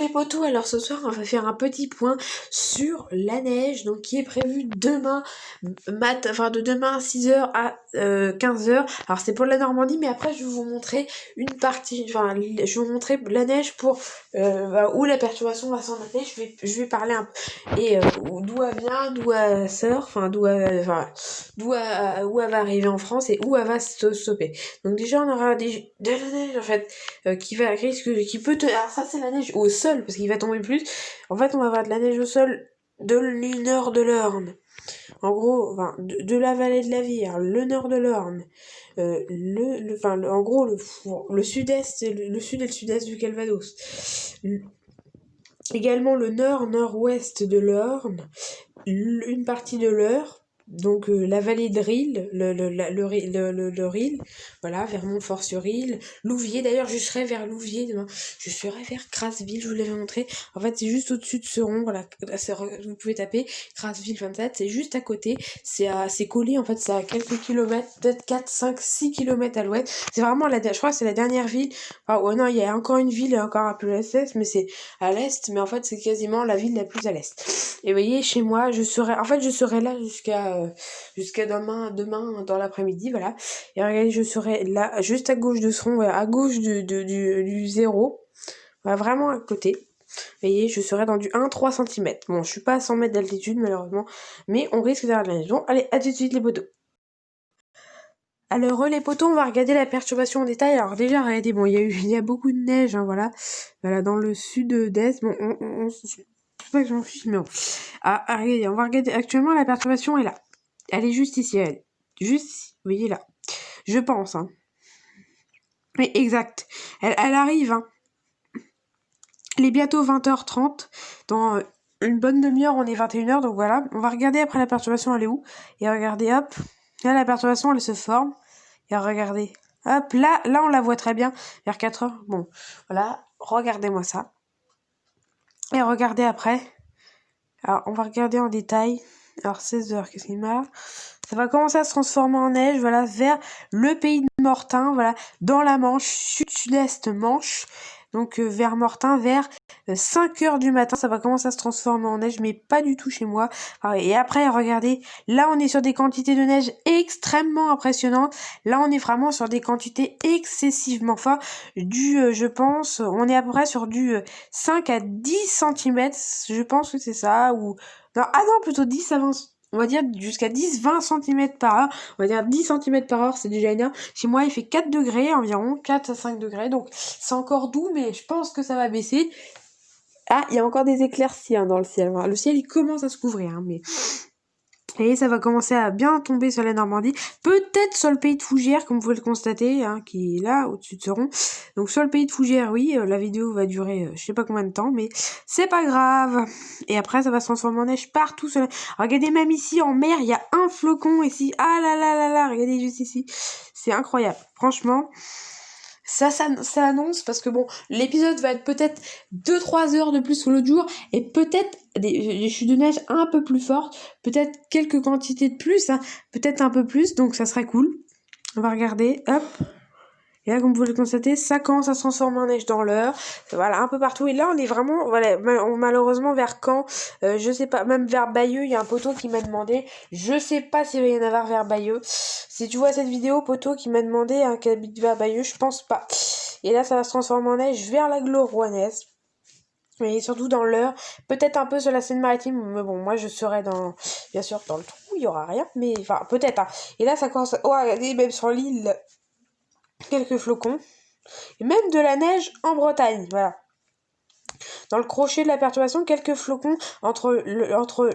Les potos, alors ce soir on va faire un petit point sur la neige, donc qui est prévue demain de demain à 6h à 15h. Alors c'est pour la Normandie, mais après je vais vous montrer une partie, je vais vous montrer la neige pour où la perturbation va s'en aller. Je vais parler un peu et d'où elle vient, d'où elle sort, où elle va arriver en France et où elle va se stopper. Donc déjà on aura de la neige en fait qui peut te... Alors ça c'est la neige au sol parce qu'il va tomber plus. En fait on va avoir de la neige au sol de le nord de l'Orne. En gros, de la vallée de la Vire, le nord de l'Orne, en gros le sud-est, le sud et le sud-est du Calvados. Également le nord-nord-ouest de l'Orne, une partie de l'Eure, donc la vallée de Ril, le Ril, voilà, vers Montfort-sur-Île, Louviers, d'ailleurs je serai vers Louviers demain, je serai vers Crasseville, je vous l'avais montré, en fait c'est juste au-dessus de Seron, voilà, vous pouvez taper Crasseville 27, c'est juste à côté, c'est collé, en fait c'est à quelques kilomètres, peut-être 4, 5, 6 kilomètres à l'ouest, c'est vraiment je crois que c'est la dernière ville, ouais non, il y a encore une ville encore un peu à l'est, mais c'est à l'est, mais en fait c'est quasiment la ville la plus à l'est. Et vous voyez, chez moi, je serai là jusqu'à demain dans l'après-midi, voilà. Et regardez, je serai là, juste à gauche de Seron, à gauche du zéro, voilà, vraiment à côté. Vous voyez, je serai dans du 1-3 cm. Bon, je suis pas à 100 mètres d'altitude, malheureusement, mais on risque d'avoir de la neige. Bon, allez, à tout de suite, les potos. Alors, les potos, on va regarder la perturbation en détail. Alors, déjà, regardez, bon, il y a beaucoup de neige, hein, voilà. Voilà, dans le sud-est, bon, pas que j'en fiche, mais bon. Regardez, on va regarder. Actuellement, la perturbation est là. Elle est juste ici, elle. Juste ici. Vous voyez là. Je pense, hein. Mais exact. Elle arrive, hein. Il est bientôt 20h30. Dans une bonne demi-heure, on est 21h. Donc voilà. On va regarder après la perturbation, elle est où. Et regardez, hop. Là, la perturbation, elle se forme. Et regardez. Hop, là, on la voit très bien. Vers 4h. Bon, voilà. Regardez-moi ça. Et regardez après. Alors, on va regarder en détail. Alors, 16h, qu'est-ce qu'il m'a... Ça va commencer à se transformer en neige, voilà, vers le pays de Mortain, voilà, dans la Manche, sud-sud-est Manche. Donc, vers Mortain, vers 5h du matin, ça va commencer à se transformer en neige, mais pas du tout chez moi. Et après, regardez, là, on est sur des quantités de neige extrêmement impressionnantes. Là, on est vraiment sur des quantités excessivement fortes. Je pense, on est à peu près sur du 5 à 10 cm, je pense que c'est ça, ou... Non, plutôt 10 à 20, on va dire jusqu'à 10-20 cm par heure, on va dire 10 cm par heure, c'est déjà énorme. Chez moi, il fait 4 degrés environ, 4 à 5 degrés, donc c'est encore doux, mais je pense que ça va baisser. Ah, il y a encore des éclaircies dans le ciel. Le ciel, il commence à se couvrir, hein, mais... Et ça va commencer à bien tomber sur la Normandie. Peut-être sur le pays de Fougères, comme vous pouvez le constater, hein, qui est là, au-dessus de Seron. Donc sur le pays de Fougères, oui, la vidéo va durer je sais pas combien de temps, mais c'est pas grave. Et après, ça va se transformer en neige partout. Regardez, même ici, en mer, il y a un flocon ici. Ah là là là là, regardez juste ici. C'est incroyable. Franchement... Ça annonce parce que bon, l'épisode va être peut-être 2-3 heures de plus que l'autre jour et peut-être des chutes de neige un peu plus fortes, peut-être quelques quantités de plus, hein, peut-être un peu plus, donc ça serait cool. On va regarder, hop. Et là, comme vous pouvez le constater, ça commence à se transformer en neige dans l'heure. Voilà, un peu partout. Et là, on est vraiment, voilà, malheureusement vers Caen, je sais pas, même vers Bayeux, il y a un poteau qui m'a demandé, je sais pas s'il va y en avoir vers Bayeux. Si tu vois cette vidéo, poteau qui m'a demandé hein, qu'elle habite vers Bayeux, je pense pas. Et là, ça va se transformer en neige vers l'agglo rouennaise. Mais surtout dans l'heure, peut-être un peu sur la Seine-Maritime, mais bon, moi je serai bien sûr, dans le trou, il y aura rien, mais enfin, peut-être, hein. Et là, ça commence, regardez, même sur l'île, quelques flocons, et même de la neige en Bretagne, voilà. Dans le crochet de la perturbation, quelques flocons entre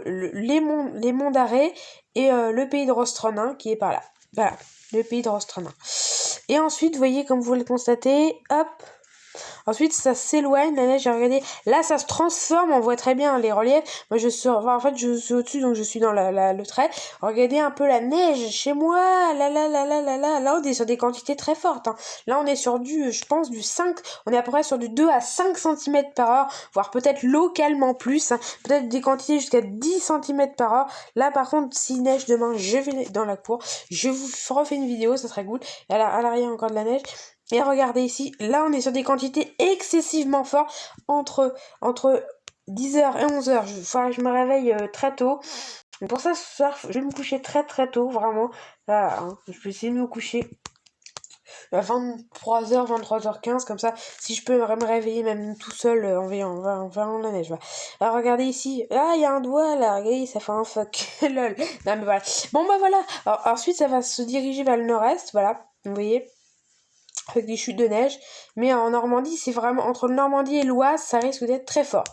les monts d'Arrée et le pays de Rostronin, qui est par là. Voilà, le pays de Rostronin. Et ensuite, vous voyez, comme vous le constatez, hop, ensuite, ça s'éloigne, la neige, regardez, là, ça se transforme, on voit très bien les reliefs. Moi, je suis au-dessus, donc je suis dans le trait. Regardez un peu la neige chez moi, là, on est sur des quantités très fortes, hein. Là, on est sur je pense, du 5, on est à peu près sur du 2 à 5 cm par heure, voire peut-être localement plus, hein. Peut-être des quantités jusqu'à 10 cm par heure. Là, par contre, s'il neige demain, je vais dans la cour, je vous refais une vidéo, ça serait cool. Et à l'arrière, encore de la neige. Et regardez ici, là on est sur des quantités excessivement fortes entre 10h et 11h. Je me réveille très tôt. Donc pour ça, ce soir, je vais me coucher très très tôt, vraiment. Là, hein, je vais essayer de me coucher à 23h, 23h15, comme ça, si je peux me réveiller même tout seul en voyant la neige. Voilà. Alors regardez ici, ah il y a un doigt là, regardez, ça fait un fuck, lol. Non mais voilà. Bon bah voilà, alors, ensuite ça va se diriger vers le nord-est, voilà, vous voyez, avec des chutes de neige. Mais en Normandie, c'est vraiment, entre le Normandie et l'Oise, ça risque d'être très fort.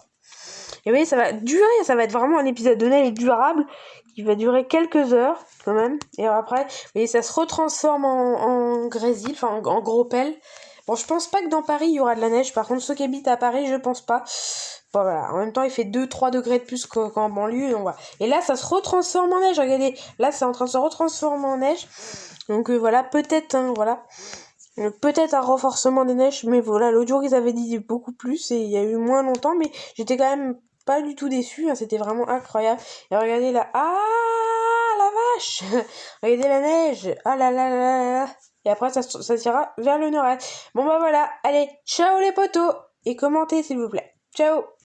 Et vous voyez, ça va durer, ça va être vraiment un épisode de neige durable qui va durer quelques heures quand même. Et après, vous voyez, ça se retransforme en grésil, enfin en gros pelle. Bon, je pense pas que dans Paris il y aura de la neige. Par contre, ceux qui habitent à Paris, je pense pas. Bon, voilà. En même temps, il fait 2-3 degrés de plus qu'en banlieue. Donc voilà. Et là, ça se retransforme en neige. Regardez, là, c'est en train de se retransformer en neige. Donc voilà, peut-être, hein, voilà. Peut-être un renforcement des neiges, mais voilà, l'autre jour ils avaient dit beaucoup plus et il y a eu moins longtemps, mais j'étais quand même pas du tout déçue, hein, c'était vraiment incroyable. Et regardez là, ah la vache, regardez la neige, ah là là là là là. Et après ça ira vers le nord-est. Bon bah voilà, allez, ciao les potos, et commentez s'il vous plaît. Ciao.